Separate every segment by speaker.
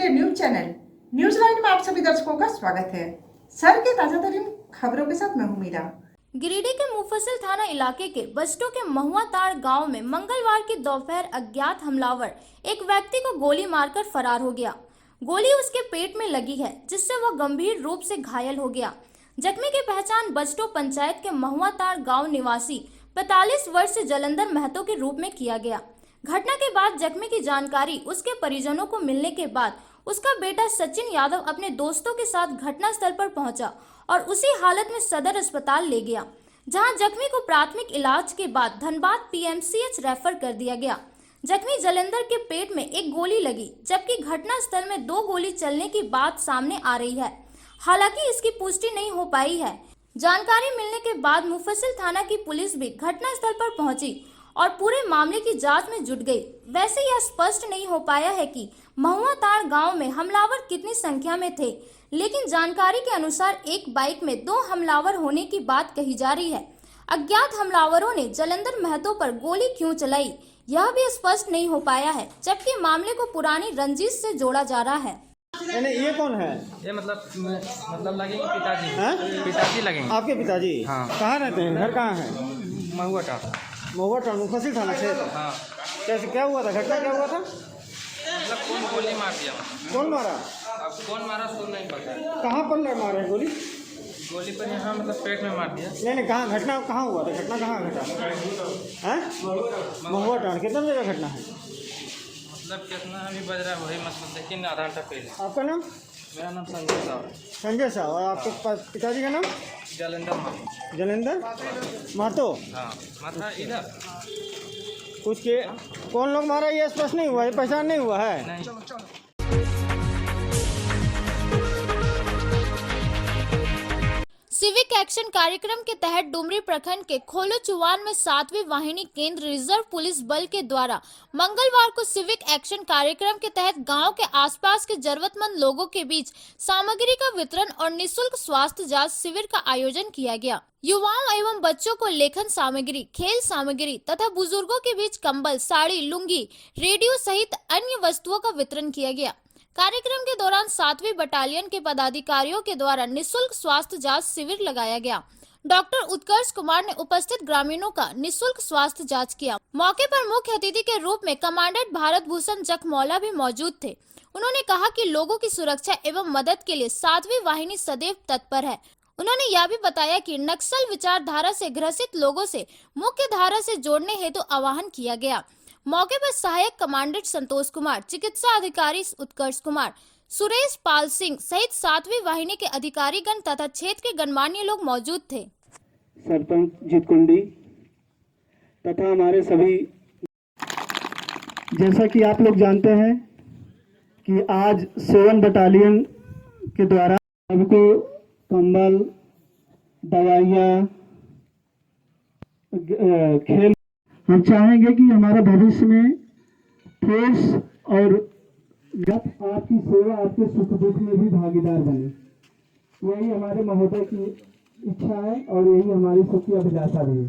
Speaker 1: लोकप्रिय news channel news line में आप सभी दर्शकों का स्वागत है। शहर के ताजा तरीन खबरों के साथ मैं हूं मीरा।
Speaker 2: गिरिडीह के मुफस्सिल थाना इलाके के बस्टो के महुआ ताड़ गांव में मंगलवार की दोपहर अज्ञात हमलावर एक व्यक्ति को गोली मारकर फरार हो गया। गोली उसके पेट में लगी है, जिससे वह गंभीर रूप से घायल हो गया। जख्मी की पहचान बस्टो पंचायत के महुआ ताड़ गाँव निवासी 45 वर्षीय जलंधर महतो के रूप में किया गया। घटना के बाद जख्मी की जानकारी उसके परिजनों को मिलने के बाद उसका बेटा सचिन यादव अपने दोस्तों के साथ घटनास्थल पर पहुंचा और उसी हालत में सदर अस्पताल ले गया, जहां जख्मी को प्राथमिक इलाज के बाद धनबाद पीएमसीएच रेफर कर दिया गया। जख्मी जलंधर के पेट में एक गोली लगी, जबकि घटनास्थल में 2 गोली चलने की बात सामने आ रही है। हालांकि इसकी पुष्टि नहीं हो पाई है। जानकारी मिलने के बाद मुफस्सिल थाना की पुलिस भी घटनास्थल पर पहुंची और पूरे मामले की जांच में जुट गई। वैसे यह स्पष्ट नहीं हो पाया है कि महुआ ताड़ गांव में हमलावर कितनी संख्या में थे, लेकिन जानकारी के अनुसार एक बाइक में 2 हमलावर होने की बात कही जा रही है। अज्ञात हमलावरों ने जलंधर महतो पर गोली क्यों चलाई, यह भी स्पष्ट नहीं हो पाया है, जबकि मामले को पुरानी रंजिश से जोड़ा जा रहा है।
Speaker 3: नहीं, ये कौन है?
Speaker 4: ये मतलब लगेंगे पिताजी।
Speaker 3: हाँ?
Speaker 4: पिताजी लगेंगे।
Speaker 3: आपके पिताजी?
Speaker 4: हाँ।
Speaker 3: कहाँ रहते हैं? घर कहाँ है?
Speaker 4: महुआ टाटा।
Speaker 3: महुआ टाटा मुफस्सिल थाना क्षेत्र।
Speaker 4: हाँ।
Speaker 3: कैसे क्या हुआ था? घटना क्या हुआ था?
Speaker 4: मतलब कौन गोली मार दिया?
Speaker 3: कौन मारा?
Speaker 4: अब कौन मारा तो नहीं पता।
Speaker 3: कहाँ पर मारे हैं गोली?
Speaker 4: गोली पर यहाँ मतलब पेट में मार दिया।
Speaker 3: नहीं, कहाँ घटना कहाँ हुआ था? घटना कहाँ घटा है? महुआ टाटा। कितना जगह घटना है?
Speaker 4: मतलब कितना अभी बज रहा है वही मतलब, लेकिन आधा घंटा पहले।
Speaker 3: आपका नाम?
Speaker 4: मेरा नाम संजय साहब।
Speaker 3: संजय साहब। और आपके पिताजी का नाम?
Speaker 4: जलंधर महतो।
Speaker 3: जलंधर महतो।
Speaker 4: हाँ, माथा इधर।
Speaker 3: कुछ के कौन लोग मारा ये स्पष्ट नहीं हुआ है, पहचान नहीं हुआ है।
Speaker 4: नहीं।
Speaker 2: सिविक एक्शन कार्यक्रम के तहत डुमरी प्रखंड के खोलो चुवान में 7वीं वाहिनी केंद्र रिजर्व पुलिस बल के द्वारा मंगलवार को सिविक एक्शन कार्यक्रम के तहत गांव के आसपास के जरूरतमंद लोगों के बीच सामग्री का वितरण और निःशुल्क स्वास्थ्य जांच शिविर का आयोजन किया गया। युवाओं एवं बच्चों को लेखन सामग्री, खेल सामग्री तथा बुजुर्गों के बीच कंबल, साड़ी, लुंगी, रेडियो सहित अन्य वस्तुओं का वितरण किया गया। कार्यक्रम के दौरान 7वीं बटालियन के पदाधिकारियों के द्वारा निःशुल्क स्वास्थ्य जांच शिविर लगाया गया। डॉक्टर उत्कर्ष कुमार ने उपस्थित ग्रामीणों का निःशुल्क स्वास्थ्य जांच किया। मौके पर मुख्य अतिथि के रूप में कमांडेंट भारत भूषण जखमौला भी मौजूद थे। उन्होंने कहा कि लोगों की सुरक्षा एवं मदद के लिए 7वीं वाहिनी सदैव तत्पर है। उन्होंने यह भी बताया कि नक्सल विचारधारा से ग्रसित लोगों से मुख्य धारा से जोड़ने हेतु आह्वान किया गया। मौके पर सहायक कमांडेंट संतोष कुमार, चिकित्सा अधिकारी उत्कर्ष कुमार, सुरेश पाल सिंह सहित 7वीं वाहिनी के अधिकारीगण तथा क्षेत्र के गणमान्य लोग मौजूद थे।
Speaker 5: सरपंच जीतकुंडी तथा हमारे सभी, जैसा कि आप लोग जानते हैं कि आज 7 बटालियन के द्वारा सबको कंबल, दवाइयाँ, खेल, हम चाहेंगे कि हमारा भविष्य में ठोस और आपकी सेवा, आपके सुख दुख में भी भागीदार बने। यही हमारे महोदय की इच्छा है और यही हमारी सबकी अभिलाषा भी है।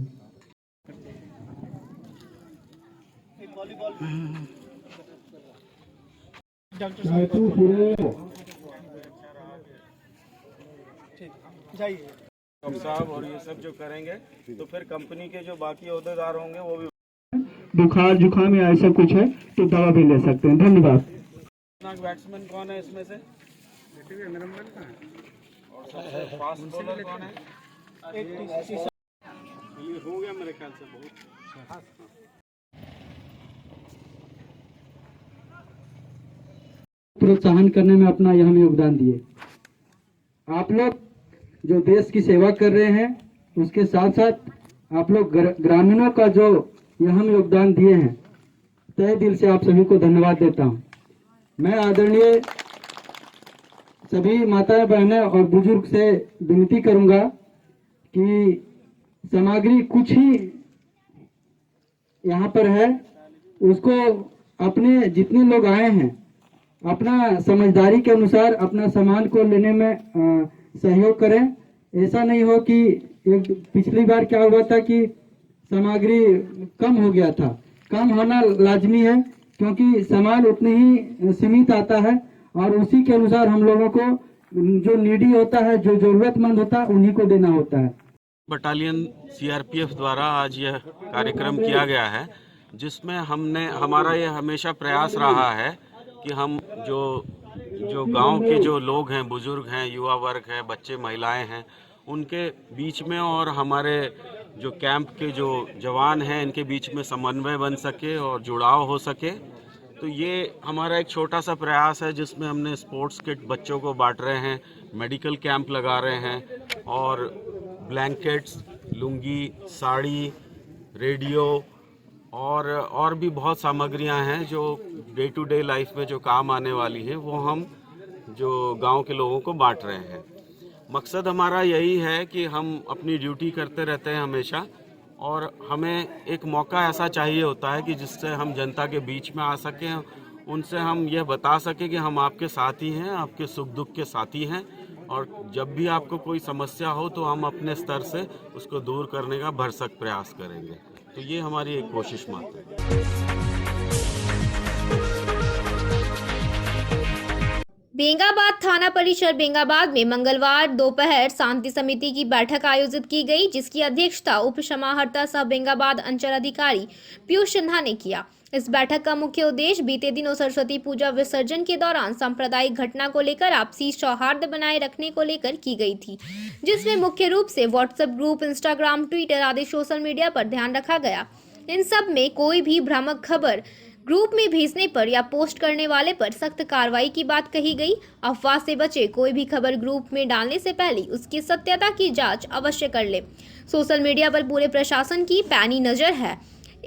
Speaker 3: जाइए साहब, और ये सब जो करेंगे तो फिर कंपनी के जो बाकी अहदेदार होंगे वो भी
Speaker 5: बुखार जुकाम या ऐसा कुछ है तो दवा भी ले सकते हैं। धन्यवाद।
Speaker 3: बैट्समैन कौन है इसमें से? मेरा मन कहाँ है? और सबसे फास्ट बॉलर कौन है? ये हो गया मेरे ख्याल से बहुत।
Speaker 5: प्रोत्साहन करने में अपना अहम योगदान दिए। आप लोग जो देश की सेवा कर रहे हैं, उसके साथ साथ आप लोग ग्रामीणों का जो अहम योगदान दिए हैं, तहे दिल से आप सभी को धन्यवाद देता हूं। मैं आदरणीय सभी माताएं, बहनें और बुजुर्ग से विनती करूंगा कि सामग्री कुछ ही यहाँ पर है, उसको अपने जितने लोग आए हैं अपना समझदारी के अनुसार अपना सामान को लेने में सहयोग करें। ऐसा नहीं हो कि एक पिछली बार क्या हुआ था कि सामग्री कम हो गया था। कम होना लाजमी है क्योंकि सामान उतनी ही सीमित आता है और उसी के अनुसार हम लोगों को जो नीडी होता है, जो जरूरतमंद होता है, उन्हीं को देना होता है।
Speaker 3: बटालियन सीआरपीएफ द्वारा आज यह कार्यक्रम किया गया है, जिसमें हमारा ये हमेशा प्रयास रहा है कि हम जो गांव के जो लोग हैं, बुजुर्ग हैं, युवा वर्ग है, बच्चे महिलाएं हैं, उनके बीच में और हमारे जो कैंप के जो जवान हैं इनके बीच में समन्वय बन सके और जुड़ाव हो सके। तो ये हमारा एक छोटा सा प्रयास है, जिसमें हमने स्पोर्ट्स किट बच्चों को बांट रहे हैं, मेडिकल कैंप लगा रहे हैं और ब्लैंकेट्स, लुंगी, साड़ी, रेडियो और भी बहुत सामग्रियां हैं जो डे टू डे लाइफ में जो काम आने वाली हैं, वो हम जो गांव के लोगों को बांट रहे हैं। मकसद हमारा यही है कि हम अपनी ड्यूटी करते रहते हैं हमेशा, और हमें एक मौका ऐसा चाहिए होता है कि जिससे हम जनता के बीच में आ सकें, उनसे हम यह बता सकें कि हम आपके साथी हैं, आपके सुख दुख के साथी हैं, और जब भी आपको कोई समस्या हो तो हम अपने स्तर से उसको दूर करने का भरसक प्रयास करेंगे। तो ये हमारी एक कोशिश मात्र है।
Speaker 2: बेंगाबाद थाना परिसर बेंगाबाद में मंगलवार दोपहर शांति समिति की बैठक आयोजित की गई, जिसकी अध्यक्षता उप समाहर्ता सह बेंगाबाद अंचल अधिकारी पीयूष सिन्हा ने किया। इस बैठक का मुख्य उद्देश्य बीते दिनों सरस्वती पूजा विसर्जन के दौरान सांप्रदायिक घटना को लेकर आपसी सौहार्द बनाए रखने को लेकर की गई थी, जिसमें मुख्य रूप से व्हाट्सएप ग्रुप, इंस्टाग्राम, ट्विटर आदि सोशल मीडिया पर ध्यान रखा गया। इन सब में कोई भी भ्रामक खबर ग्रुप में भेजने पर या पोस्ट करने वाले पर सख्त कार्रवाई की बात कही गई। अफवाह से बचे, कोई भी खबर ग्रुप में डालने से पहले उसकी सत्यता की जांच अवश्य कर ले। सोशल मीडिया पर पूरे प्रशासन की पैनी नजर है।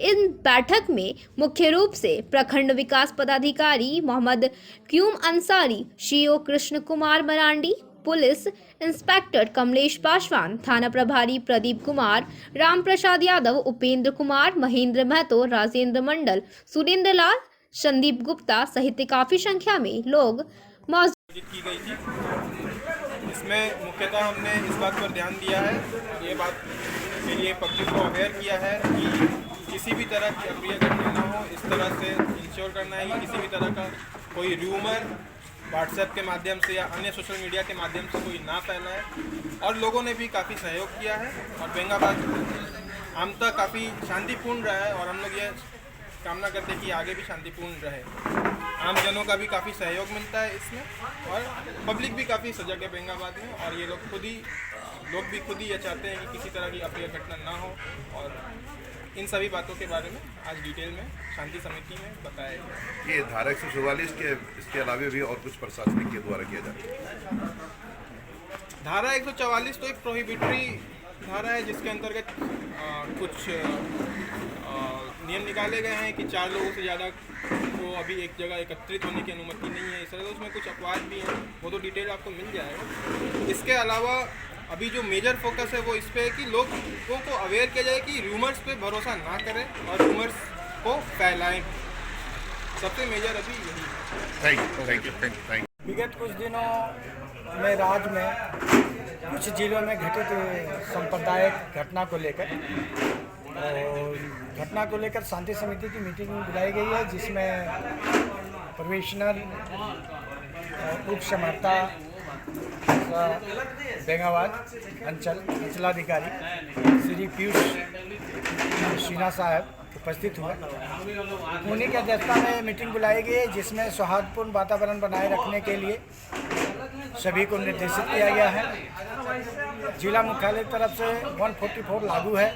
Speaker 2: इन बैठक में मुख्य रूप से प्रखंड विकास पदाधिकारी Mohammad Qayum Ansari, CO Krishna Kumar Marandi, police inspector Kamlesh Paswan, थाना प्रभारी प्रदीप कुमार, राम प्रसाद यादव, उपेंद्र कुमार, महेंद्र महतो, राजेंद्र मंडल, सुरेंद्र लाल, संदीप गुप्ता सहित काफी संख्या में लोग मौजूद
Speaker 6: की गई थी। इसमें मुख्यतः हमने इस बात पर ध्यान दिया है, ये बात के लिए पब्लिक को अवेयर किया है कि किसी भी तरह की अप्रिय घटना ना हो। इस तरह से इंश्योर करना है कि किसी भी तरह का कोई र्यूमर व्हाट्सएप के माध्यम से या अन्य सोशल मीडिया के माध्यम से कोई ना फैलाए। और लोगों ने भी काफ़ी सहयोग किया है और बेंगाबाद आमतः काफ़ी शांतिपूर्ण रहा है, और हम लोग ये कामना करते हैं कि आगे भी शांतिपूर्ण रहे। आम जनों का भी काफ़ी सहयोग मिलता है इसमें, और पब्लिक भी काफ़ी सजग है बेंगाबाद में, और ये लोग भी खुद ही ये चाहते हैं कि किसी तरह की अप्रिय घटना ना हो। और इन सभी बातों के बारे में आज डिटेल में शांति समिति में बताया गया।
Speaker 7: ये धारा 144 के इसके अलावा भी और कुछ प्रशासनिक के द्वारा किया जाता है।
Speaker 6: धारा 144 तो एक प्रोहिबिटरी धारा है, जिसके अंतर्गत कुछ नियम निकाले गए हैं कि 4 लोगों से ज़्यादा को अभी एक जगह एकत्रित होने की अनुमति नहीं है। इस तरह से उसमें कुछ अपवाद भी हैं, वो तो डिटेल आपको मिल जाएगा। इसके अलावा अभी जो मेजर फोकस है वो इस पे है कि लोगों को अवेयर किया जाए कि रूमर्स पे भरोसा ना करें और रूमर्स को फैलाएं। सबसे मेजर अभी यही है।
Speaker 7: Thank you.
Speaker 8: विगत कुछ दिनों में राज्य में कुछ जिलों में घटित सांप्रदायिक घटना को लेकर शांति समिति की मीटिंग बुलाई गई है, जिसमें प्रोफेशनल उप समाहर्ता बेंगाबाद अंचलाधिकारी श्री पीयूष सिन्हा साहब उपस्थित हुए। उन्हीं की अध्यक्षता में मीटिंग बुलाई गई है, जिसमें सौहार्दपूर्ण वातावरण बनाए रखने के लिए सभी को निर्देशित किया गया है। जिला मुख्यालय की तरफ से 144 लागू है,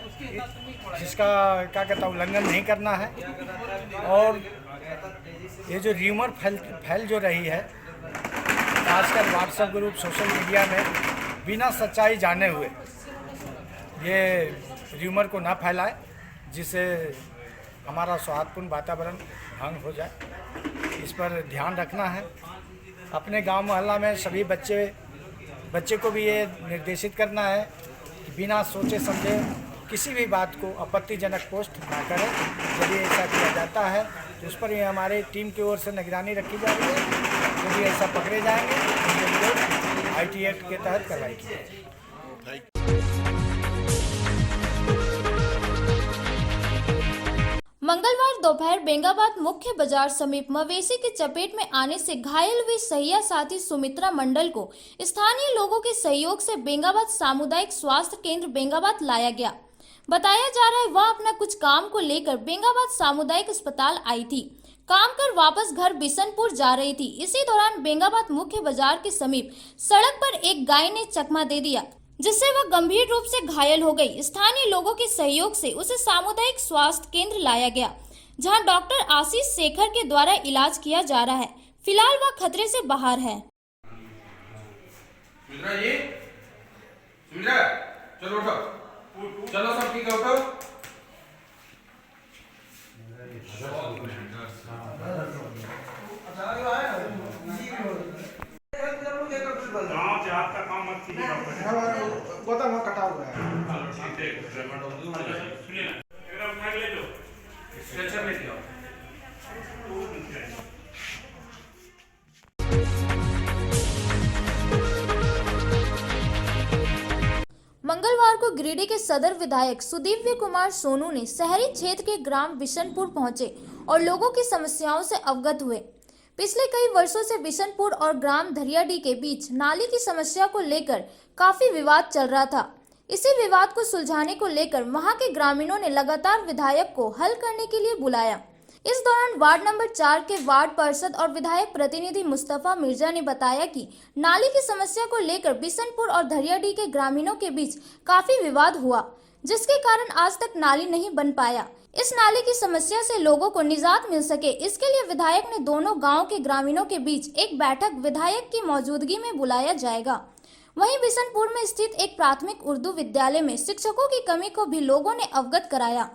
Speaker 8: जिसका उल्लंघन नहीं करना है। और ये जो र्यूमर फैल जो रही है, खासकर व्हाट्सएप ग्रुप, सोशल मीडिया में बिना सच्चाई जाने हुए ये र्यूमर को ना फैलाए, जिससे हमारा सौहार्दपूर्ण वातावरण भंग हो जाए। इस पर ध्यान रखना है। अपने गांव मोहल्ला में सभी बच्चे को भी ये निर्देशित करना है कि बिना सोचे समझे किसी भी बात को आपत्तिजनक पोस्ट ना करें। यदि ऐसा किया जाता है तो उस पर हमारे टीम की ओर से निगरानी रखी जा रही है। यदि ऐसा पकड़े जाएंगे तो IT एक्ट के तहत कार्रवाई की जाएगी।
Speaker 2: मंगलवार दोपहर बेंगाबाद मुख्य बाजार समीप मवेशी की चपेट में आने से घायल हुई सहिया साथी सुमित्रा मंडल को स्थानीय लोगों के सहयोग से बेंगाबाद सामुदायिक स्वास्थ्य केंद्र बेंगाबाद लाया गया। बताया जा रहा है वह अपना कुछ काम को लेकर बेंगाबाद सामुदायिक अस्पताल आई थी। काम कर वापस घर बिशनपुर जा रही थी। इसी दौरान बेंगाबाद मुख्य बाजार के समीप सड़क पर एक गाय ने चकमा दे दिया, जिससे वह गंभीर रूप से घायल हो गई। स्थानीय लोगों के सहयोग से उसे सामुदायिक स्वास्थ्य केंद्र लाया गया, जहां डॉक्टर आशीष शेखर के द्वारा इलाज किया जा रहा है। फिलहाल वह खतरे से बाहर है।
Speaker 9: चलो उठो, चलो सब ठीक है, उठो।
Speaker 6: आपका काम मत कीजिए, गोदाम कटा हुआ है।
Speaker 9: स्ट्रेचर में दिया।
Speaker 2: मंगलवार को गिरिडीह के सदर विधायक सुदीव्य कुमार सोनू ने शहरी क्षेत्र के ग्राम बिशनपुर पहुंचे और लोगों की समस्याओं से अवगत हुए। पिछले कई वर्षों से बिशनपुर और ग्राम धरियाडीह के बीच नाली की समस्या को लेकर काफी विवाद चल रहा था। इसी विवाद को सुलझाने को लेकर वहां के ग्रामीणों ने लगातार विधायक को हल करने के लिए बुलाया। इस दौरान वार्ड नंबर 4 के वार्ड पार्षद और विधायक प्रतिनिधि मुस्तफा मिर्जा ने बताया कि नाली की समस्या को लेकर बिशनपुर और धरियाडीह के ग्रामीणों के बीच काफी विवाद हुआ, जिसके कारण आज तक नाली नहीं बन पाया। इस नाले की समस्या से लोगों को निजात मिल सके, इसके लिए विधायक ने दोनों गांव के ग्रामीणों के बीच एक बैठक विधायक की मौजूदगी में बुलाया जाएगा। वहीं बिशनपुर में स्थित एक प्राथमिक उर्दू विद्यालय में शिक्षकों की कमी को भी लोगों ने अवगत कराया।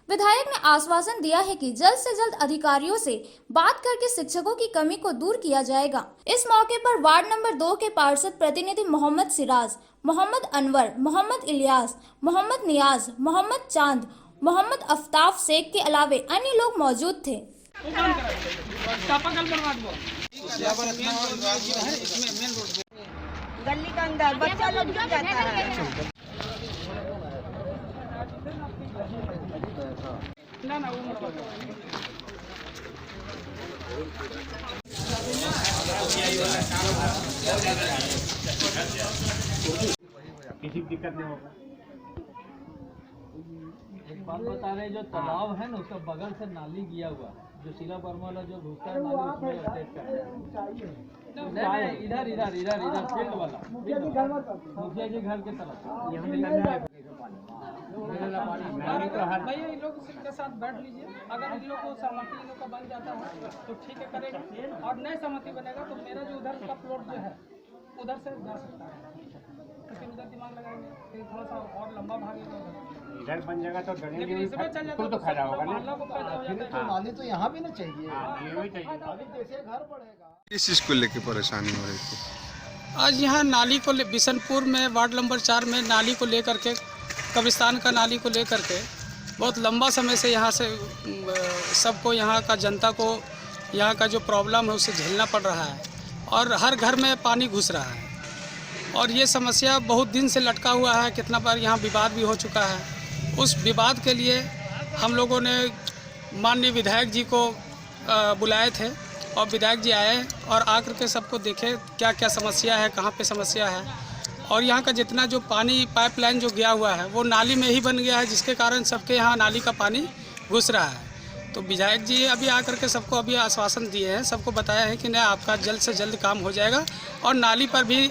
Speaker 2: विधायक ने आश्वासन दिया है कि जल्द से जल्द अधिकारियों से बात करके शिक्षकों की कमी को दूर किया जाएगा। इस मौके पर वार्ड नंबर 2 के पार्षद प्रतिनिधि मोहम्मद सिराज, मोहम्मद अनवर, मोहम्मद इलियास, मोहम्मद नियाज, मोहम्मद चांद, मोहम्मद अफ्ताफ शेख के अलावे अन्य लोग मौजूद थे।
Speaker 10: गली के अंदर बच्चा लोग गिर जाता है।
Speaker 6: किसी दिक्कत नहीं होगा।
Speaker 11: एक बात बता रहे, जो तालाब है ना उसका बगल से नाली गया हुआ है, जो सीला बर्मा वाला जो घुसता है नाली उसमें अटैच कर है। इधर इधर इधर इधर फील्ड वाला मुखिया जी घर के तरफ
Speaker 4: भैया इन लोग के साथ बैठ लीजिए। अगर इन लोग को सहमति इन लोग का बन जाता है तो ठीक है करेंगे, और नहीं सहमति बनेगा तो मेरा जो उधर का प्लॉट जो है उधर से जा सकता है, फिर उधर दिमाग लगाएंगे, फिर थोड़ा सा और लंबा भागेगा।
Speaker 6: इधर बन जाएगा तो
Speaker 4: लेकिन इसमें चल जाता
Speaker 6: तो फायदा होगा ना।
Speaker 8: नाली तो यहाँ भी ना चाहिए, जैसे घर पड़ेगा।
Speaker 7: किस चीज़ को लेकर परेशानी हो रही थी?
Speaker 4: आज यहाँ नाली को बिशनपुर में वार्ड नंबर 4 में नाली को लेकर के, कब्रिस्तान का नाली को लेकर के बहुत लंबा समय से यहाँ से सबको, यहाँ का जनता को यहाँ का जो प्रॉब्लम है उसे झेलना पड़ रहा है और हर घर में पानी घुस रहा है और ये समस्या बहुत दिन से लटका हुआ है। कितना बार यहाँ विवाद भी हो चुका है। उस विवाद के लिए हम लोगों ने माननीय विधायक जी को बुलाए थे और विधायक जी आए और आकर के सबको देखे क्या क्या समस्या है, कहाँ पे समस्या है। और यहाँ का जितना जो पानी पाइपलाइन जो गया हुआ है वो नाली में ही बन गया है, जिसके कारण सबके यहाँ नाली का पानी घुस रहा है। तो विधायक जी अभी आकर के सबको अभी आश्वासन दिए हैं, सबको बताया है कि नहीं आपका जल्द से जल्द काम हो जाएगा। और नाली पर भी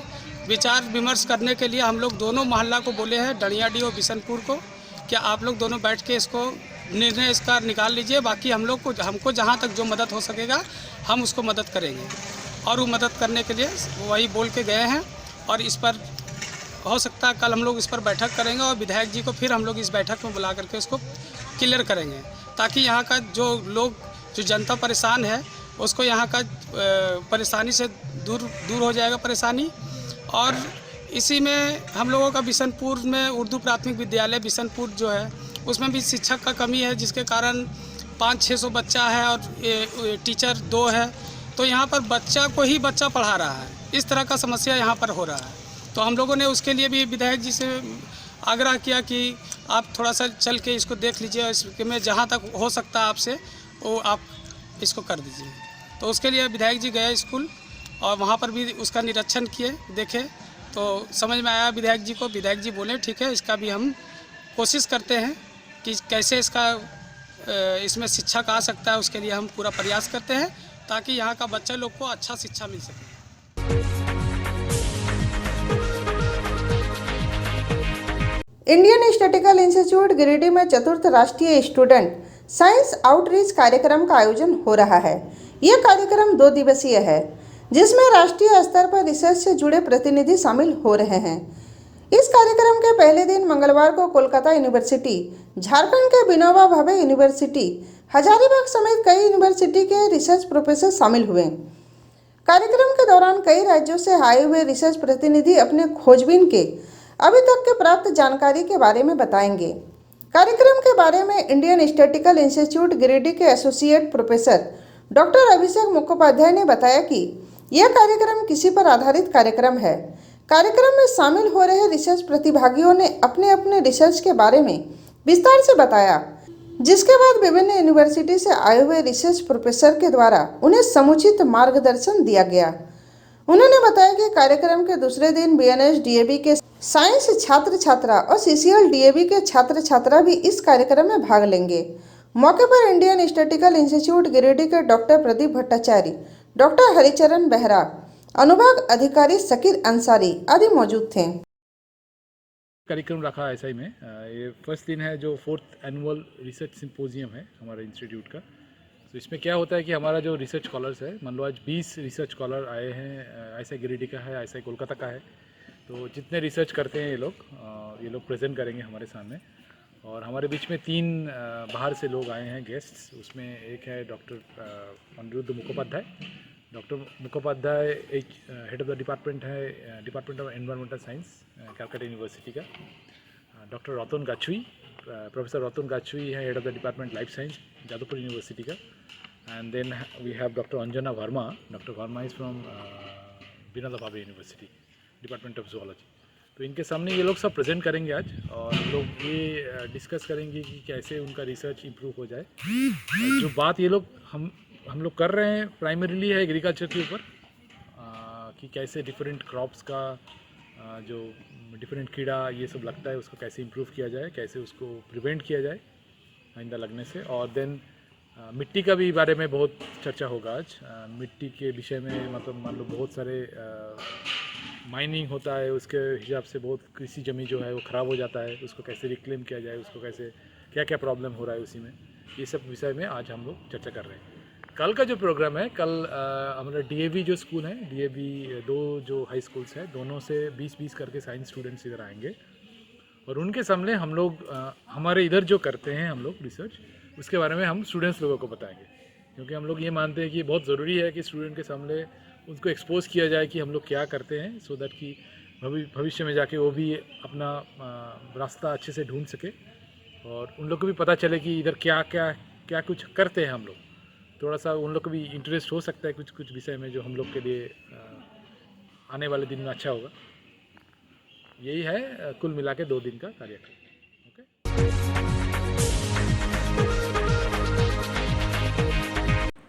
Speaker 4: विचार विमर्श करने के लिए हम लोग दोनों मोहल्ला को बोले हैं, धरियाडीह और बिशनपुर को, कि आप लोग दोनों बैठ के इसको निर्णय इसका निकाल लीजिए। बाकी हम लोग को, हमको जहाँ तक जो मदद हो सकेगा हम उसको मदद करेंगे। और वो मदद करने के लिए वही बोल के गए हैं और इस पर हो सकता है कल हम लोग इस पर बैठक करेंगे और विधायक जी को फिर हम लोग इस बैठक में बुला करके उसको क्लियर करेंगे, ताकि यहाँ का जो लोग, जो जनता परेशान है उसको यहाँ का परेशानी से दूर हो जाएगा परेशानी। और इसी में हम लोगों का बिशनपुर में उर्दू प्राथमिक विद्यालय बिशनपुर जो है उसमें भी शिक्षक का कमी है, जिसके कारण 500-600 बच्चा है और टीचर 2 है। तो यहाँ पर बच्चा को ही बच्चा पढ़ा रहा है, इस तरह का समस्या यहाँ पर हो रहा है। तो हम लोगों ने उसके लिए भी विधायक जी से आग्रह किया कि आप थोड़ा सा चल के इसको देख लीजिए और इसमें जहाँ तक हो सकता है आपसे वो आप इसको कर दीजिए। तो उसके लिए विधायक जी गए स्कूल और वहाँ पर भी उसका निरीक्षण किए, देखे तो समझ में आया विधायक जी को। विधायक जी बोले ठीक है, इसका भी हम कोशिश करते हैं कि कैसे इसमें शिक्षा का आ सकता है, उसके लिए हम पूरा प्रयास करते हैं ताकि यहाँ का बच्चा लोग को अच्छा शिक्षा मिल सके।
Speaker 1: इंडियन स्टैटिस्टिकल इंस्टीट्यूट गिरिडीह में चतुर्थ राष्ट्रीय स्टूडेंट साइंस आउटरीच कार्यक्रम का आयोजन हो रहा है। यह कार्यक्रम 2 दिवसीय है, जिसमें राष्ट्रीय स्तर पर रिसर्च से जुड़े प्रतिनिधि शामिल हो रहे हैं। इस कार्यक्रम के पहले दिन मंगलवार को कोलकाता यूनिवर्सिटी, झारखंड के विनोबा भावे यूनिवर्सिटी, हजारीबाग समेत कई यूनिवर्सिटी के रिसर्च प्रोफेसर शामिल हुए। कार्यक्रम के दौरान कई राज्यों से आए हुए रिसर्च प्रतिनिधि अपने खोजबीन के अभी तक के प्राप्त जानकारी के बारे में बताएंगे। कार्यक्रम के बारे में इंडियन स्टैटिस्टिकल इंस्टीट्यूट गिरिडीह के एसोसिएट प्रोफेसर डॉक्टर अभिषेक मुखोपाध्याय ने बताया कि यह कार्यक्रम किसी पर आधारित कार्यक्रम है। कार्यक्रम में शामिल हो रहे रिसर्च प्रतिभागियों ने अपने अपने रिसर्च के बारे में विस्तार से बताया, जिसके बाद विभिन्न यूनिवर्सिटी से आए हुए रिसर्च प्रोफेसर के द्वारा उन्हें समुचित मार्गदर्शन दिया गया। उन्होंने बताया कि कार्यक्रम के दूसरे दिन बीएनएस डीएवी के साइंस छात्र छात्रा और सीसीएल डीएवी के छात्र छात्रा भी इस कार्यक्रम में भाग लेंगे। मौके पर इंडियन स्टैटिस्टिकल इंस्टीट्यूट गिरिडीह के डॉक्टर प्रदीप भट्टाचार्य, डॉक्टर हरिचरण बेहरा, अनुभाग अधिकारी शकीर अंसारी आदि मौजूद थे।
Speaker 12: कार्यक्रम रखा है SI में। ये फर्स्ट दिन है जो 4th एनुअल रिसर्च सिंपोजियम है हमारे इंस्टीट्यूट का। तो इसमें क्या होता है कि हमारा जो रिसर्च स्कॉलर्स है, मान लो आज 20 रिसर्च स्कॉलर आए हैं, ISI गिरिडीह का है, ISI कोलकाता का है। तो जितने रिसर्च करते हैं ये लोग प्रेजेंट करेंगे हमारे सामने। और हमारे बीच में 3 बाहर से लोग आए हैं गेस्ट्स। उसमें एक है डॉक्टर अनिरुद्ध मुखोपाध्याय। डॉक्टर मुखोपाध्याय एक हेड ऑफ द डिपार्टमेंट है, department of environmental science, Calcutta university का। डॉक्टर रतन गाछुई, प्रोफेसर रतन गाछुई है head of the department life science, Jadavpur university का। And then we have doctor Anjana Verma. Doctor Verma is from Vinoba Bhave university, department of zoology. तो इनके सामने ये लोग सब प्रेजेंट करेंगे आज, और लोग ये डिस्कस करेंगे कि कैसे उनका रिसर्च इम्प्रूव हो जाए। जो बात ये लोग हम लोग कर रहे हैं प्राइमरीली है एग्रीकल्चर के ऊपर, कि कैसे डिफरेंट क्रॉप्स का जो डिफरेंट कीड़ा ये सब लगता है उसको कैसे इम्प्रूव किया जाए, कैसे उसको प्रिवेंट किया जाए आइंदा लगने से। और देन मिट्टी का भी बारे में बहुत चर्चा होगा आज। मिट्टी के विषय में मतलब मान लो बहुत सारे माइनिंग होता है, उसके हिसाब से बहुत कृषि जमीन जो है वो ख़राब हो जाता है, उसको कैसे रिक्लेम किया जाए, उसको कैसे क्या क्या प्रॉब्लम हो रहा है उसी में, ये सब विषय में आज हम लोग चर्चा कर रहे हैं। कल का जो प्रोग्राम है, कल हमारा DAV जो स्कूल है, DAV 2 जो हाई स्कूल्स हैं, दोनों से 20-20 करके साइंस स्टूडेंट्स इधर आएंगे। और उनके सामने हम लोग हमारे इधर जो करते हैं हम लोग रिसर्च, उसके बारे में हम स्टूडेंट्स लोगों को बताएंगे। क्योंकि हम लोग ये मानते हैं कि बहुत ज़रूरी है कि स्टूडेंट के सामने उनको एक्सपोज किया जाए कि हम लोग क्या करते हैं, सो दैट कि भविष्य में जाके वो भी अपना रास्ता अच्छे से ढूंढ सके, और उन लोग को भी पता चले कि इधर क्या कुछ करते हैं हम लोग। थोड़ा सा उन लोग को भी इंटरेस्ट हो सकता है कुछ विषय में, जो हम लोग के लिए आने वाले दिन में अच्छा होगा। यही है कुल मिला के 2 दिन का कार्यक्रम।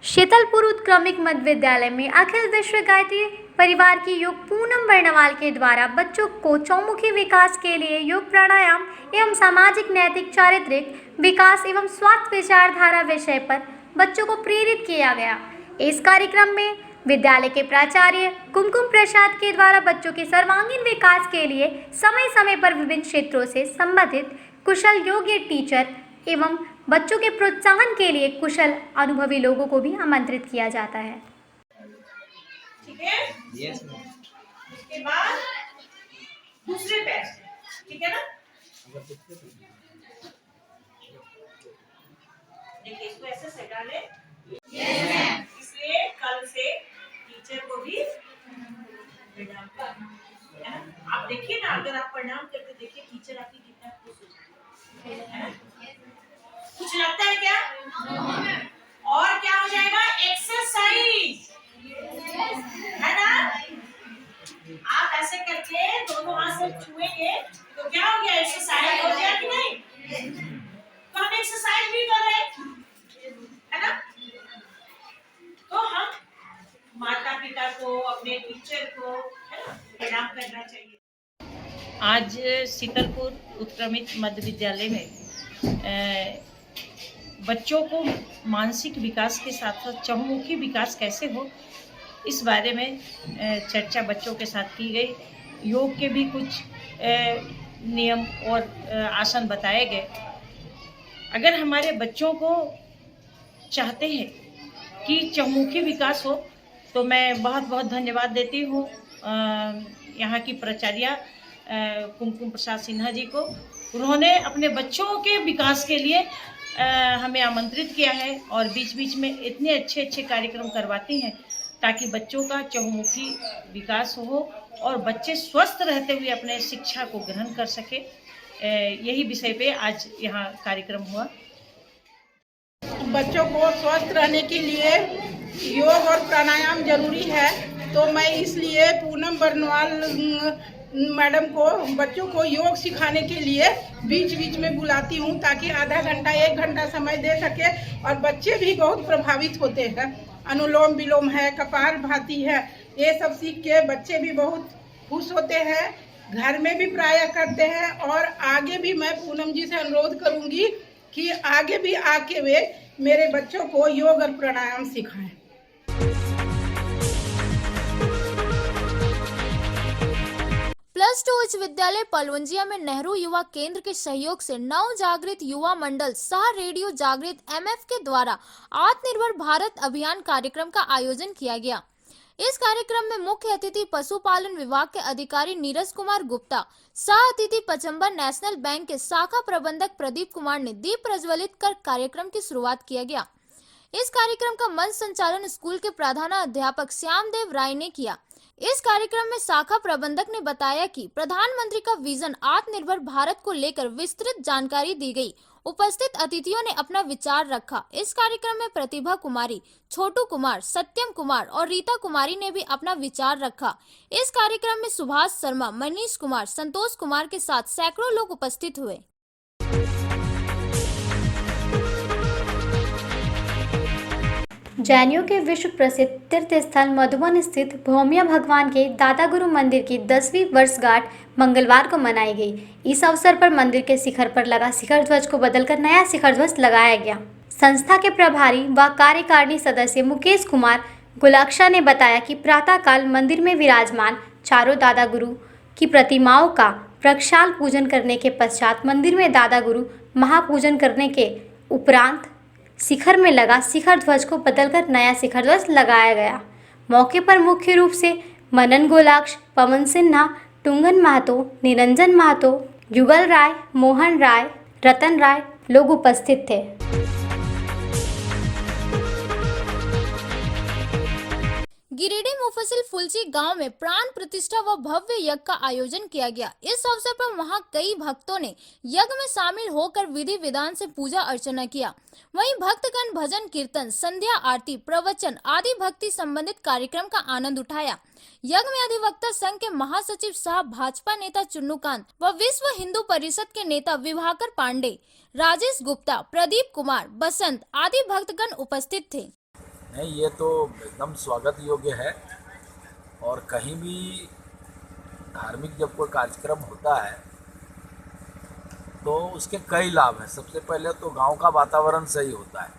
Speaker 13: शीतलपुर उत्क्रमिक मध्य विद्यालय में अखिल विश्व गायत्री परिवार की योग पूनम बर्णवाल के द्वारा बच्चों को चौमुखी विकास के लिए योग, प्राणायाम एवं सामाजिक, नैतिक, चारित्रिक विकास एवं स्वास्थ्य विचारधारा विषय पर बच्चों को प्रेरित किया गया। इस कार्यक्रम में विद्यालय के प्राचार्य कुमकुम प्रसाद के द्वारा बच्चों के सर्वांगीण विकास के लिए समय समय पर विभिन्न क्षेत्रों से संबंधित कुशल योग्य टीचर एवं बच्चों के प्रोत्साहन के लिए कुशल अनुभवी लोगों को भी आमंत्रित किया जाता है।
Speaker 10: ठीक है? Yes ma'am. उसके बाद दूसरे पैर, ठीक है ना? देखिए इसको ऐसे सटा ले। Yes ma'am. इसलिए कल से टीचर को भी प्रणाम करना है ना? आप देखिए ना, अगर आप प्रणाम करके देखिए टीचर आपकी कितना खुश है ना? कुछ लगता है क्या? और क्या हो जाएगा? एक्सरसाइज है ना? आप ऐसे करके दोनों हाथ से छुएंगे तो क्या हो गया? एक्सरसाइज हो गया कि नहीं? अपने टीचर को प्रणाम करना चाहिए।
Speaker 14: आज शीतलपुर उत्क्रमित मध्य विद्यालय में बच्चों को मानसिक विकास के साथ साथ चहुमुखी विकास कैसे हो, इस बारे में चर्चा बच्चों के साथ की गई। योग के भी कुछ नियम और आसन बताए गए। अगर हमारे बच्चों को चाहते हैं कि चहुमुखी विकास हो, तो मैं बहुत बहुत धन्यवाद देती हूँ यहाँ की प्राचार्या कुमकुम प्रसाद सिन्हा जी को। उन्होंने अपने बच्चों के विकास के लिए हमें आमंत्रित किया है और बीच बीच में इतने अच्छे अच्छे कार्यक्रम करवाती हैं ताकि बच्चों का चहुमुखी विकास हो और बच्चे स्वस्थ रहते हुए अपने शिक्षा को ग्रहण कर सके। यही विषय पे आज यहाँ कार्यक्रम हुआ।
Speaker 15: बच्चों को स्वस्थ रहने के लिए योग और प्राणायाम जरूरी है, तो मैं इसलिए पूनम बरनवाल मैडम को बच्चों को योग सिखाने के लिए बीच बीच में बुलाती हूँ ताकि आधा घंटा 1 घंटा समय दे सके और बच्चे भी बहुत प्रभावित होते हैं। अनुलोम विलोम है, कपालभाति है, ये सब सीख के बच्चे भी बहुत खुश होते हैं, घर में भी प्राय करते हैं। और आगे भी मैं पूनम जी से अनुरोध करूँगी कि आगे भी आके वे मेरे बच्चों को योग और प्राणायाम सिखाएं।
Speaker 2: प्लस 2 उच्च विद्यालय पलवंजिया में नेहरू युवा केंद्र के सहयोग से नव जागृत युवा मंडल सह रेडियो जागृत MF के द्वारा आत्मनिर्भर भारत अभियान कार्यक्रम का आयोजन किया गया। इस कार्यक्रम में मुख्य अतिथि पशुपालन विभाग के अधिकारी नीरज कुमार गुप्ता, सह अतिथि पचम्बर नेशनल बैंक के शाखा प्रबंधक प्रदीप कुमार ने दीप प्रज्वलित कर कार्यक्रम की शुरुआत किया गया। इस कार्यक्रम का मंच संचालन स्कूल के प्रधानाध्यापक श्यामदेव राय ने किया। इस कार्यक्रम में शाखा प्रबंधक ने बताया कि प्रधानमंत्री का विजन आत्मनिर्भर भारत को लेकर विस्तृत जानकारी दी गई। उपस्थित अतिथियों ने अपना विचार रखा। इस कार्यक्रम में प्रतिभा कुमारी, छोटू कुमार, सत्यम कुमार और रीता कुमारी ने भी अपना विचार रखा। इस कार्यक्रम में सुभाष शर्मा, मनीष कुमार, संतोष कुमार के साथ सैकड़ों लोग उपस्थित हुए।
Speaker 13: जैनियों के विश्व प्रसिद्ध तीर्थ स्थल मधुबन स्थित भौमिया भगवान के दादा गुरु मंदिर की 10वीं वर्षगांठ मंगलवार को मनाई गई। इस अवसर पर मंदिर के शिखर पर लगा शिखर ध्वज को बदलकर नया शिखर ध्वज लगाया गया। संस्था के प्रभारी व कार्यकारिणी सदस्य मुकेश कुमार गुलाक्षा ने बताया कि प्रातःकाल मंदिर में विराजमान चारों दादा गुरु की प्रतिमाओं का प्रक्षाल पूजन करने के पश्चात मंदिर में दादा गुरु महापूजन करने के उपरांत शिखर में लगा शिखर ध्वज को बदलकर नया शिखर ध्वज लगाया गया। मौके पर मुख्य रूप से मनन गोलाक्ष, पवन सिन्हा, टुंगन महतो, निरंजन महतो, युगल राय, मोहन राय, रतन राय लोग उपस्थित थे।
Speaker 2: गिरिडीह मुफस्सिल फुलची गांव में प्राण प्रतिष्ठा व भव्य यज्ञ का आयोजन किया गया। इस अवसर पर वहां कई भक्तों ने यज्ञ में शामिल होकर विधि विधान से पूजा अर्चना किया। वहीं भक्तगण भजन कीर्तन, संध्या आरती, प्रवचन आदि भक्ति संबंधित कार्यक्रम का आनंद उठाया। यज्ञ में अधिवक्ता संघ के महासचिव सह भाजपा नेता चुन्नूकांत व विश्व हिंदू परिषद के नेता विभाकर पांडे, राजेश गुप्ता, प्रदीप कुमार, बसंत आदि भक्तगण उपस्थित थे।
Speaker 16: नहीं, ये तो एकदम स्वागत योग्य है और कहीं भी धार्मिक जब कोई कार्यक्रम होता है तो उसके कई लाभ हैं। सबसे पहले तो गांव का वातावरण सही होता है,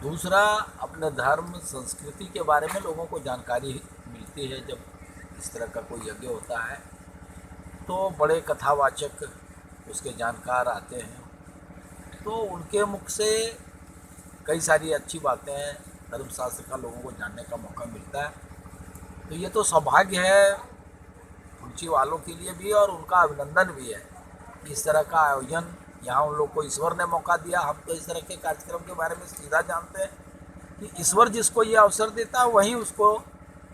Speaker 16: दूसरा अपने धर्म संस्कृति के बारे में लोगों को जानकारी मिलती है। जब इस तरह का कोई यज्ञ होता है तो बड़े कथावाचक उसके जानकार आते हैं, तो उनके मुख से कई सारी अच्छी बातें धर्मशास्त्र का लोगों को जानने का मौका मिलता है। तो ये तो सौभाग्य है फुलची वालों के लिए भी और उनका अभिनंदन भी है कि इस तरह का आयोजन यहाँ उन लोग को ईश्वर ने मौका दिया। हम तो इस तरह के कार्यक्रम के बारे में सीधा जानते हैं कि ईश्वर जिसको ये अवसर देता है वहीं उसको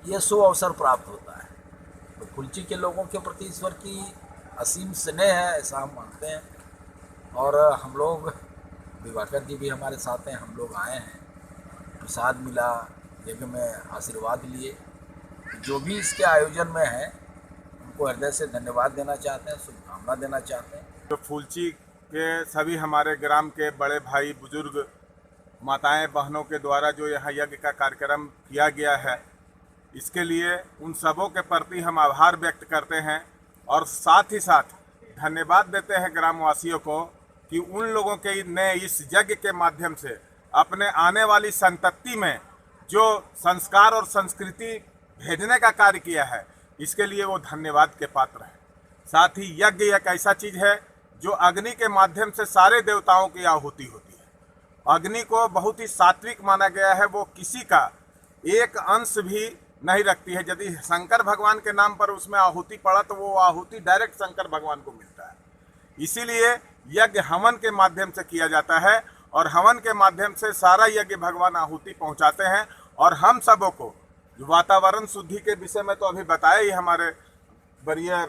Speaker 16: ये शुभ अवसर प्राप्त होता है। तो फुलची के लोगों के प्रति ईश्वर की असीम स्नेह है, ऐसा हम मानते हैं। और हम लोग विभाकर जी भी हमारे साथ हैं, हम लोग आए हैं, प्रसाद मिला, यज्ञ में आशीर्वाद लिए। जो भी इसके आयोजन में है उनको हृदय से धन्यवाद देना चाहते हैं, शुभकामना देना चाहते हैं।
Speaker 6: तो फुलची के सभी हमारे ग्राम के बड़े भाई बुजुर्ग माताएं बहनों के द्वारा जो यहाँ यज्ञ का कार्यक्रम किया गया है इसके लिए उन सबों के प्रति हम आभार व्यक्त करते हैं और साथ ही साथ धन्यवाद देते हैं ग्रामवासियों को कि उन लोगों के ने इस यज्ञ के माध्यम से अपने आने वाली संतति में जो संस्कार और संस्कृति भेजने का कार्य किया है, इसके लिए वो धन्यवाद के पात्र हैं। साथ ही यज्ञ एक ऐसा चीज़ है जो अग्नि के माध्यम से सारे देवताओं की आहुति होती है। अग्नि को बहुत ही सात्विक माना गया है, वो किसी का एक अंश भी नहीं रखती है। यदि शंकर भगवान के नाम पर उसमें आहुति पड़ा तो वो आहुति डायरेक्ट शंकर भगवान को मिलता है। इसीलिए यज्ञ हवन के माध्यम से किया जाता है और हवन के माध्यम से सारा यज्ञ भगवान आहुति पहुंचाते हैं। और हम सबों को वातावरण शुद्धि के विषय में तो अभी बताया ही हमारे वरीय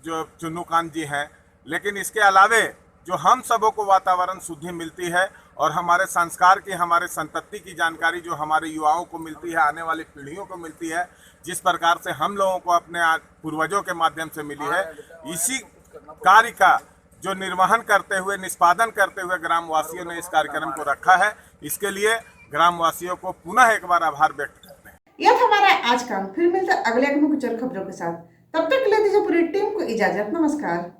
Speaker 6: जो चुन्नूकांत जी हैं, लेकिन इसके अलावे जो हम सबों को वातावरण शुद्धि मिलती है और हमारे संस्कार की, हमारे संतति की जानकारी जो हमारे युवाओं को मिलती है, आने वाली पीढ़ियों को मिलती है, जिस प्रकार से हम लोगों को अपने पूर्वजों के माध्यम से मिली है, इसी कार्य का जो निर्वहन करते हुए, निष्पादन करते हुए ग्रामवासियों ने इस कार्यक्रम को रखा है। इसके लिए ग्रामवासियों को पुनः एक बार आभार व्यक्त करते हैं।
Speaker 1: यह था हमारा आज का। फिर मिलते अगले मुख्य खबरों के साथ। तब तक के लिए दीजिए पूरी टीम को इजाजत। नमस्कार।